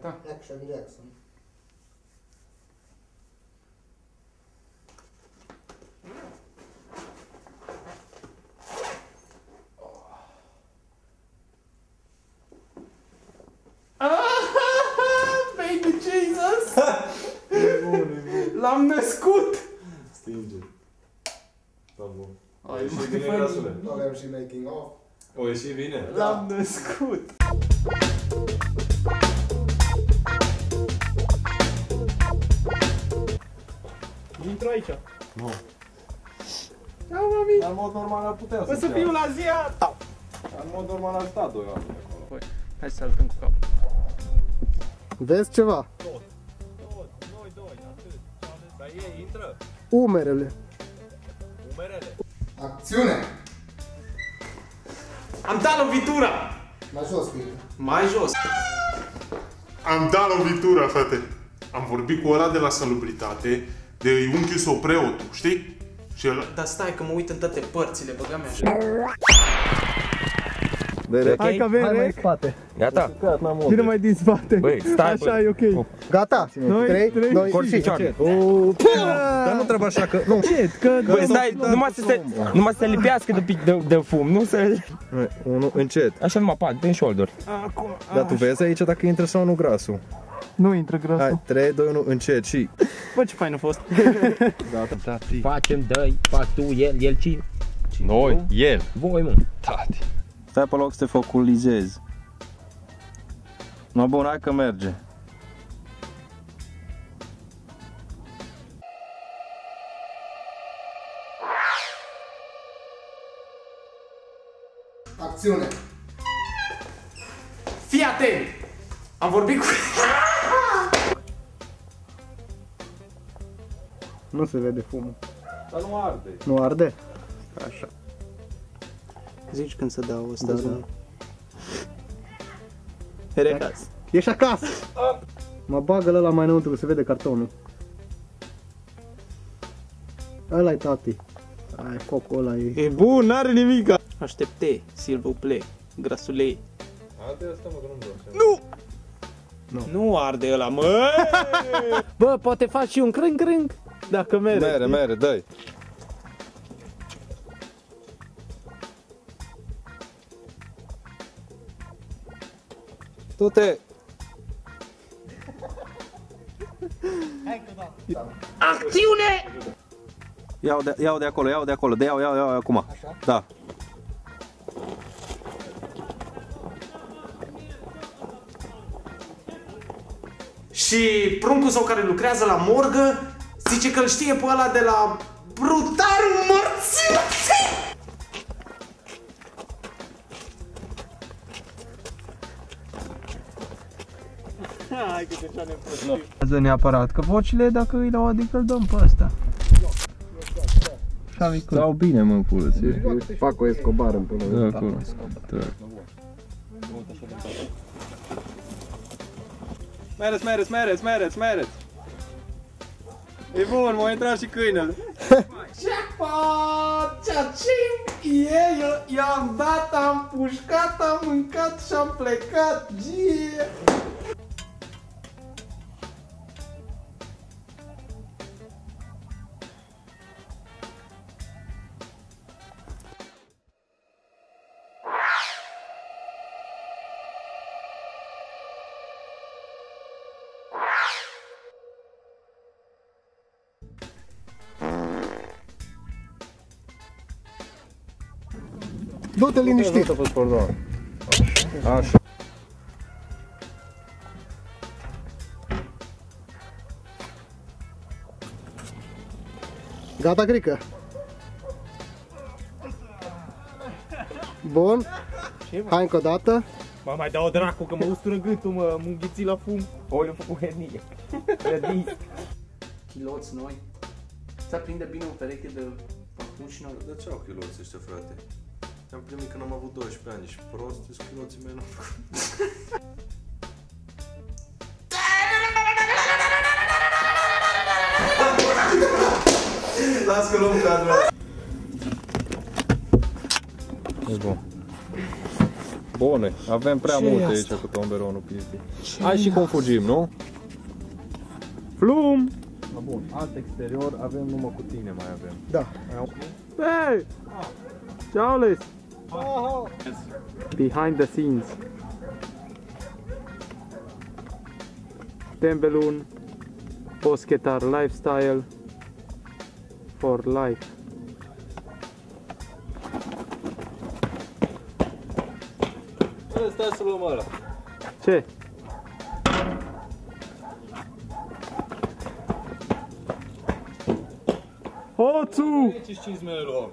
Gata? Action Jackson. Baby Jesus! L-am născut! Stinge. Bravo. O ieși bine, grasule. Avem și making of. O ieși bine. L-am născut! Intru aici. Nu. Ia, mami! În mod normal ar putea O să fiu la ziar! În mod normal ar sta 2 oameni acolo. Hai să saltăm cu capul. Vezi ceva? Tot, noi doi, atât. Dar ei intră. Umerele. Umerele. Acțiune! Am dat lovitura! Mai jos, Peter. Mai jos. Am dat lovitura, frate. Am vorbit cu ăla de la salubritate, de unchiul sau preotul, știi? Și ăla... Dar stai că mă uit în toate părțile, băga mea așa. Bere. Hai că avem mai în spate. Gata? Vine mai din spate. Băi, stai, așa e ok. Gata? 3, 2, Corp picioare. Dar nu trebuie așa că... Nu, că... băi, stai, numai să se lipească de fum, nu să... Unul încet. Așa numai, pa, din shoulder. Acum. Dar tu vezi aici dacă intră sau nu grasul. Nu intră grasul. Hai, 3, 2, 1, încet și... Bă, ce fain a fost. Gata, tati. Facem, dă-i, fac tu, el cine? Noi, el. Voi, mă. Tati. Stai pe loc să te focalizezi. No, bun, hai că merge. Acțiune! Fii atent! Am vorbit cu... Nu se vede fumul. Dar nu arde. Nu arde? Așa. Zici când să dau ăsta, da. Recas. Ești acasă! Mă bagă ăla mai înăuntru, că se vede cartonul. Ăla-i tati. Ai, cocul ăla e... E bun, n-are nimica. Aștepte, s'il vous plaît, grasule. Arde asta, mă, că nu-mi Nu! Nu arde ăla, mă! Bă, poate faci și un crâng-crâng, dacă mere. Mere, dă-i. Du-te! Acțiune! Iau de acolo, iau acum. Așa? Da. Și pruncul său care lucrează la morgă zice că îl știe pe ăla de la brutarul morții. Hai că deja ne prostim. Neapărat, că vocile dacă îi dau, adică îl dăm pe ăsta. Stau bine, mă, pulăți. Fac o Escobar în până. Da, acolo. Mereți. E bun, m-a intrat și câinele. Jackpot! Ceacing! Eu i-am dat, am pușcat, am mâncat și am plecat. Yeah! Du-te liniștit. Așa. Gata, Grică. Bun. Hai încă o dată. Mă mai dau dracu că mă ustură gâtul, mă înghiți la fum. O, le-am făcut hernie. Chiloți noi. Ți-a prinde bine o pereche de papuși noi. De ce au chiloții ăștia, frate? Am primit când am avut 12 ani și prost, și chiloții mei n-au făcut. Las că luăm cadrul. E bun. Bune, avem prea multe aici cu tomberonul pizdi. Hai și cum fugim, nu? Flum! Bun, alt exterior avem numai cu tine mai avem. Da. Hey! Charles! Behind the scenes. Tembelun, Boschetar lifestyle for life. Stai să luăm ăla. Ce? Hoțu! 55 mele luăm.